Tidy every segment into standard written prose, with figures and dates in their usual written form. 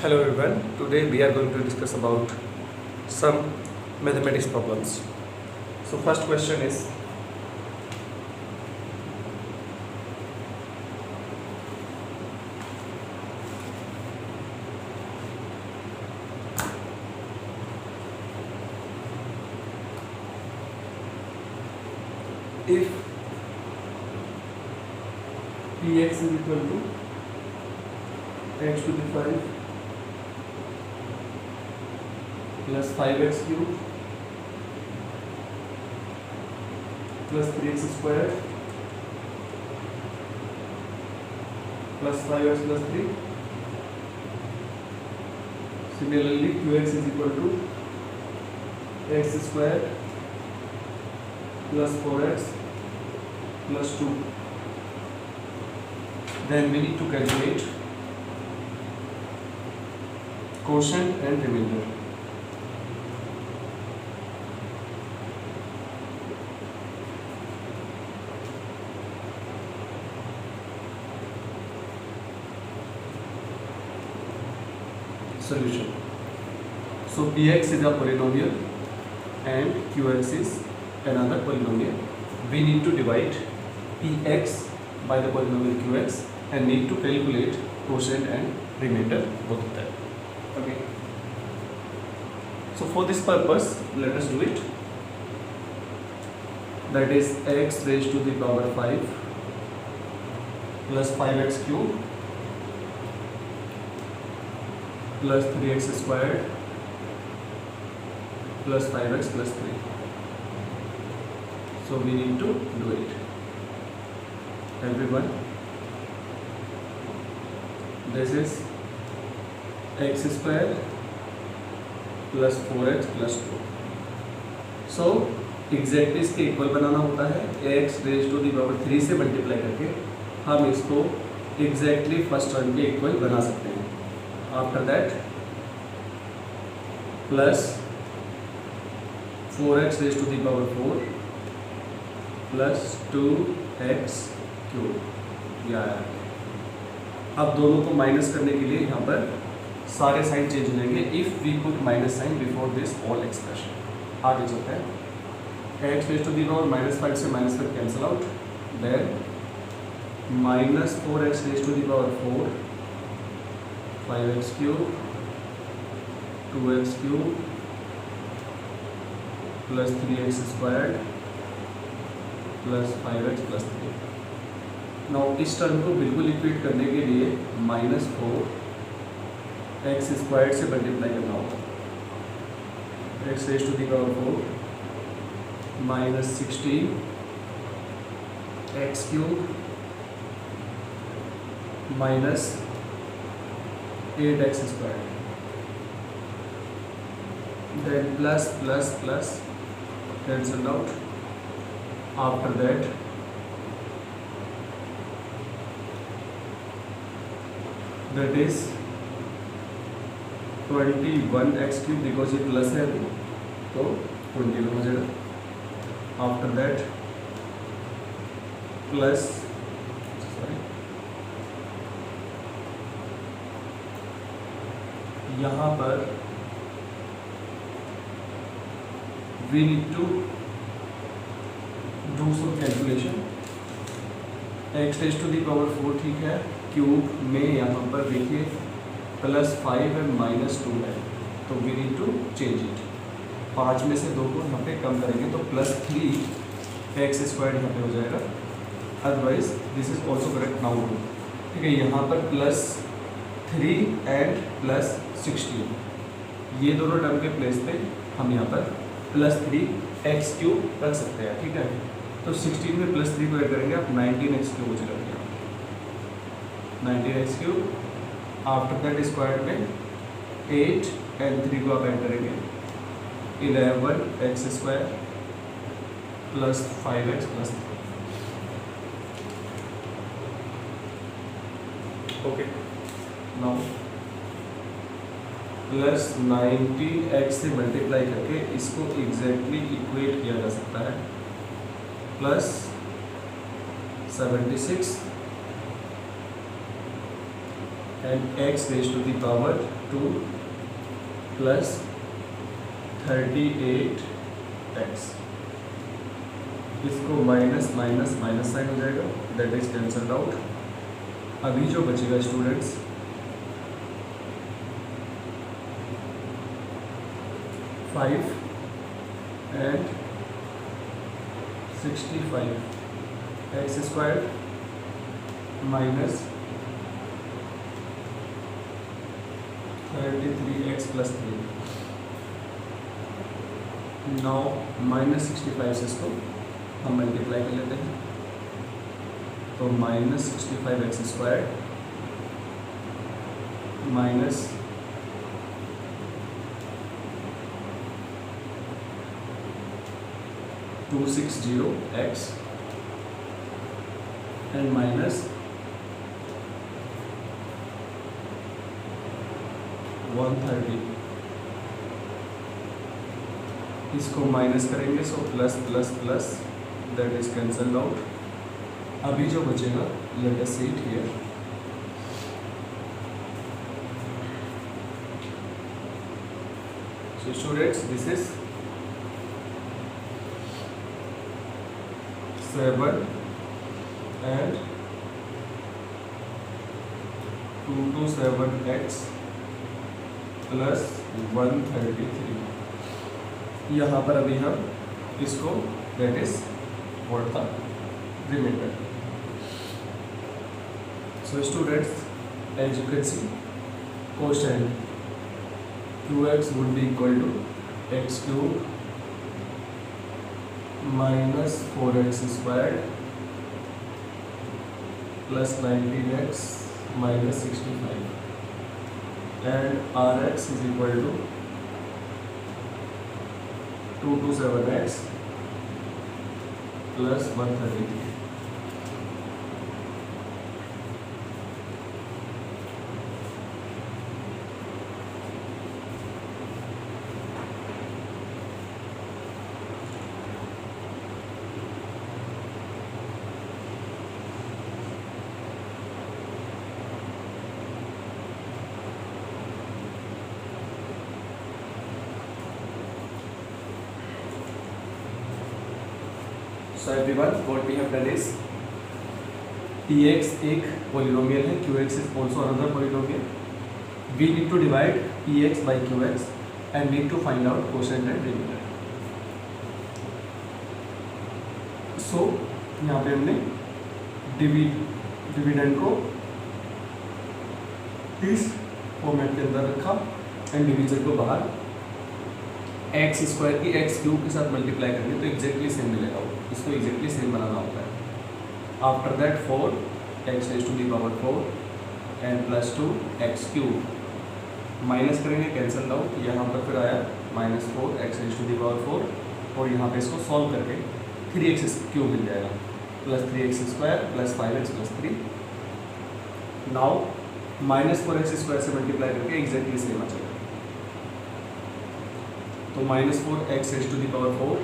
Hello everyone, today we are going to discuss about some mathematics problems. So first question is, if px is equal to x to the 5 plus 5x cube plus 3x squared plus 5x plus 3. Similarly, qx is equal to x squared plus 4x plus 2. Then we need to calculate quotient and remainder. Solution. So px is a polynomial and qx is another polynomial. We need to divide px by the polynomial qx and need to calculate quotient and remainder, both of them. Okay. So for this purpose, let us do it. That is x raised to the power 5 plus 5x cube plus 3x squared plus 5x plus 3. So we need to do it. Everyone, this is x squared plus 4x plus 2. So exactly इसके equal बनाना होता है. x raise to the power 3 से multiply करके हम इसको exactly first term के equal बना सकते हैं. After that plus 4x raise to the power 4 plus 2x cube. यह आया. अब दोनों को माइनस करने के लिए यहाँ पर सारे साइन चेंज हो जाएंगे. If we put minus sign before this all expression. आगे चलते हैं. x raise to the power -5 से -5 cancel out. Then -4x raise to the power 4 5x cube 2x cube plus 3x squared plus 5x plus 3. Now इस term को बिल्कुल repeat करने के लिए -4 x स्क्वायर्ड से मल्टीप्लाई करना होगा. x raise to the power 4 -16 x cube minus 8x squared. Then plus plus plus cancel out. After that that is 21x cube because ये प्लस है तो 21 हो जाएगा. आफ्टर दैट प्लस यहाँ पर we need to do some calculation. x raise to the power 4 ठीक है. Cube में यहाँ पर देखिए +5 है -2 है तो we need to change it. 5 में से 2 को यहाँ पे कम करेंगे तो +3x स्क्वायर्ड यहाँ पे हो जाएगा. Otherwise this is also correct now too. ठीक है. यहाँ पर +3 एंड +16 ये दोनों टर्म के प्लेस पे हम यहाँ पर +3x क्यूब रख सकते हैं. ठीक है. तो 16 में +3 को ऐड करेंगे आप 19x क्यूब हो जाएगा. 19x cube. After that square में 8 एंड 3 को आप ऐड करेंगे 11x square plus 5x plus 3. Okay. Now plus 19x से मल्टीप्लाई करके इसको एग्जैक्टली इक्वेट किया जा सकता है. Plus 76 and x raise to the power 2 plus 38x, इसको माइनस माइनस माइनस साइन हो जाएगा, दैट इज कैंसल्ड आउट। अभी जो बचेगा students 5 and 65 x square minus 33x plus 3। Now minus 65 से इसको हम मल्टीप्लाई कर लेते हैं, तो minus 65x square minus 260x and minus 130, इसको माइनस करेंगे so plus plus plus, that is cancelled out. अभी जो बचेगा let us see it here, so students this is 7 and 2 to 7x plus 133। यहाँ पर अभी हम इसको that is what the reminder. So students as you can see question qx would be equal to x cube minus 4x squared plus 19x minus 65 and rx is equal to 2 to 7x plus 133। So everyone, what we have done is px एक polynomial है, qx is also another polynomial. We need to divide px by qx and need to find out quotient and remainder. So यहाँ पे हमने dividend को इस format के अंदर रखा एंड डिवीजन को बाहर एक्स स्क्वायर की एक्स क्यूब के साथ मल्टीप्लाई करेंगे तो एग्जैक्टली सेम मिलेगा, वो इसको एग्जैक्टली सेम बनाना होता है। After that 4 x raise to the power 4 and plus 2 x cube, minus करेंगे कैंसल आउट, यहाँ पर फिर आया minus 4 x raise to the power 4 और यहाँ पे इसको सॉल्व करके 3x क्यूब मिल जाएगा plus 3x square plus 5x plus 3। Now minus 4x square से मल्टीप्लाई करके एग्जैक्टली सेम आ जाएगा, तो minus 4x raise to the power 4,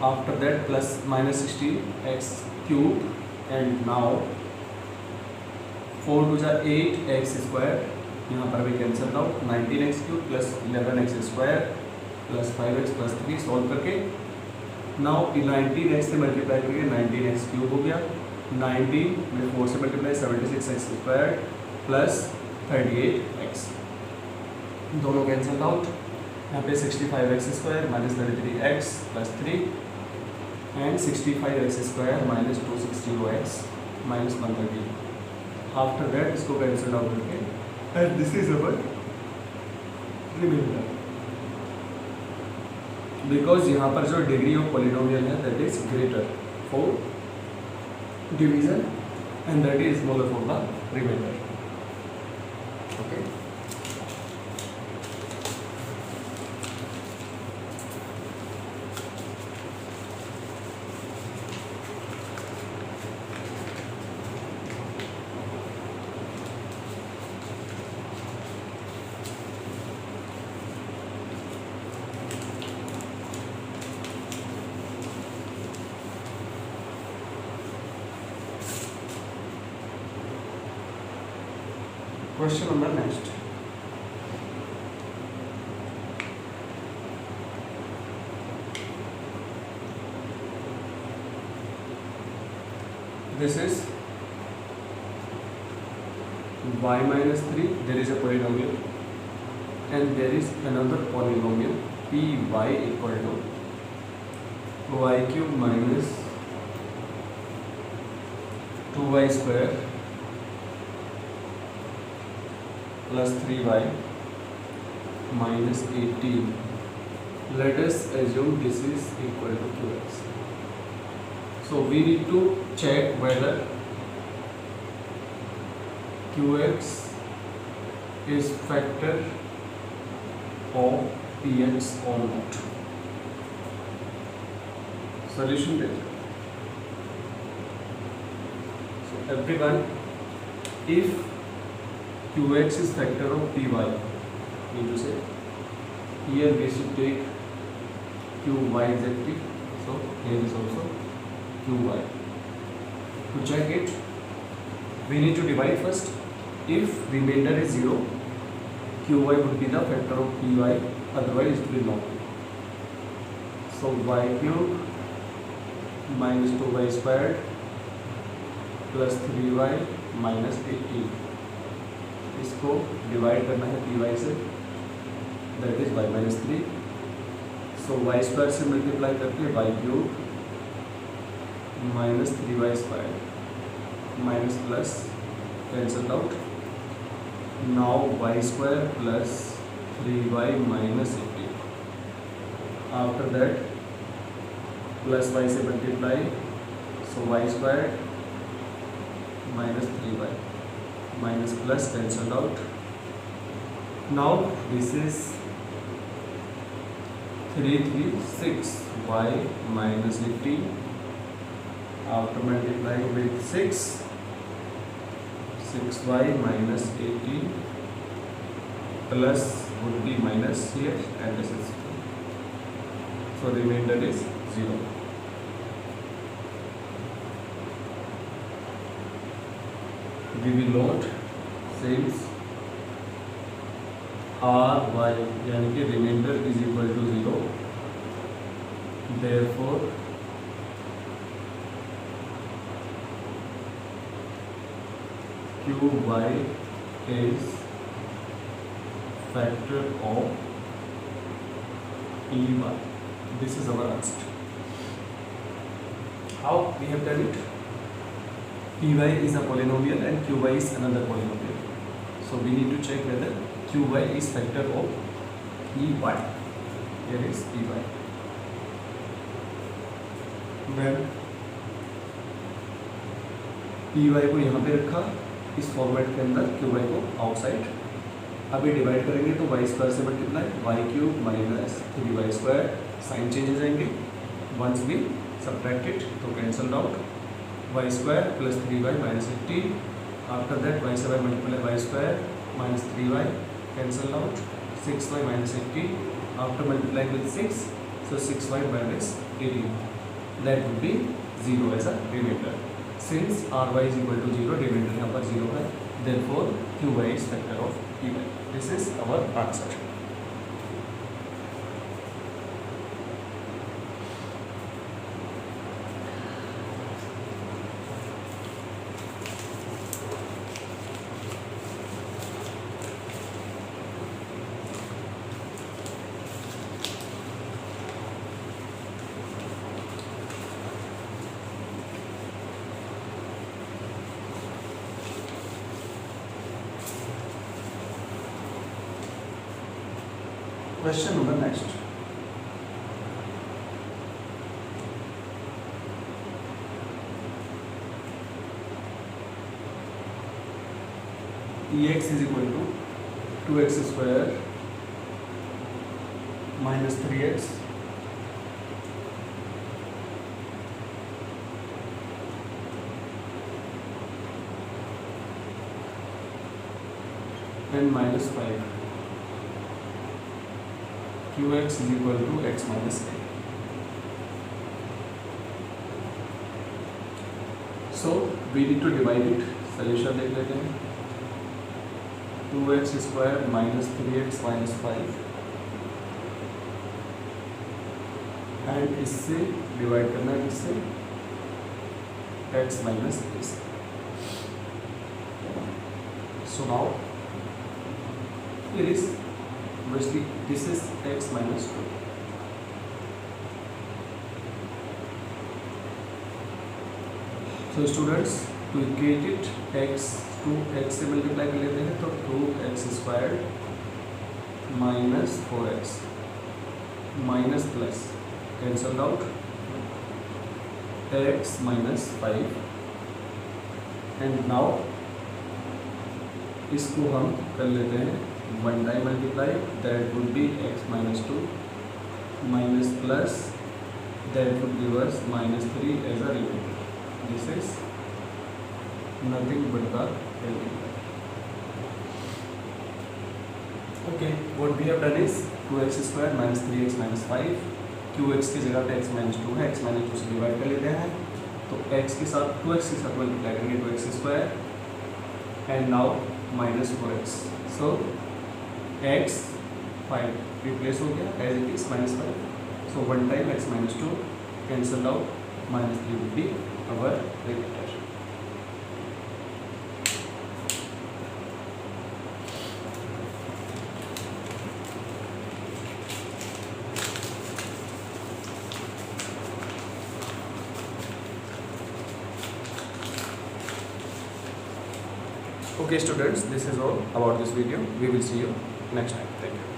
after that plus minus 16x cube and now 4 two जा 8x square, यहाँ पर भी cancel out 19x cube plus 11x square plus 5x plus 3 solve करके now 19x से multiply करके 19x cube हो गया, 19 में 4 से multiply 76x square plus 38x, दोनों कैंसल आउट। यहाँ पे 65x square minus 33x plus 3 and 65x square minus 260x minus 130। After that इसको कैंसल आउट करके and this is our reminder, because यहाँ पर जो डिग्री ऑफ पॉलिनोमियल है that is greater for division and that is smaller for the reminder. Okay, Question number next. This is y minus 3. There is a polynomial, and there is another polynomial py equal to y cube minus 2y square plus 3y minus 18. Let us assume this is equal to qx. So we need to check whether qx is factor of px or not. Solution there. So everyone, if qx is factor of py, mean to say here we should take qy exactly. So here is also qy. To check it, we need to divide first. If remainder is 0, qy would be the factor of py, otherwise it will not be. So y cube minus 2y squared plus 3y minus 18, इसको divide करना है py से, that is y minus 3. So y square से multiply करके y cube minus 3y squared minus plus cancelled out. Now y square plus 3y minus 18. After that plus y से multiply, so y squared minus 3y minus plus cancelled out. Now this is 6y minus 18. After multiplying with 6y minus 18 plus would be minus here, and this is 2. So remainder is 0. We will note since ry यानी कि remainder is equal to 0, therefore qy is factor of py. This is our answer. How we have done it? Py is a polynomial and qy is another polynomial. So we need to check whether qy is factor of py. Here is py. When py को यहाँ पे रखा इस format के अंदर, qy को outside. अभी divide करेंगे तो y स्क्वायर से multiply, y cube minus 3y square, sign change हो जाएंगे. वंस वी सब्ट्रैक्ट इट तो cancel out. y square plus 3y minus 18. After that y से y multiply y square minus 3y cancel out. 6y minus 18. After multiply with 6, so 6y minus 18. That would be 0 as a remainder. Since ry is equal to 0, remainder यहाँ पर 0 है, therefore qy is factor of py. This is our answer. Question number next. Ex is equal to 2x square minus 3x and minus 5. Qx is equal to x minus a. So we need to divide it. Solution देख लेते हैं. 2x square minus 3x minus 5 and इससे divide करना है इससे x minus this. So now here is obviously this is x minus 2. So students, to equate it x to x से multiply कर लेते हैं तो 2x squared minus 4x minus plus cancel out x minus 5 and now इसको हम कर लेते हैं one time multiply that would be x minus 2 minus plus that would give us minus 3 as a reminder. This is nothing but the element. Okay, what we have done is 2x square minus 3x minus 5 qx की जगह पे x minus 2 है, x minus 2 से divide कर लेते हैं तो x के साथ 2x के साथ मल्टीप्लाई करेंगे 2x square and now minus 4x. So x 5 replace हो गया as it is minus 5. So one time x minus 2 cancel out minus 3 will be our reminder. Okay students, this is all about this video. We will see you next time. Thank you.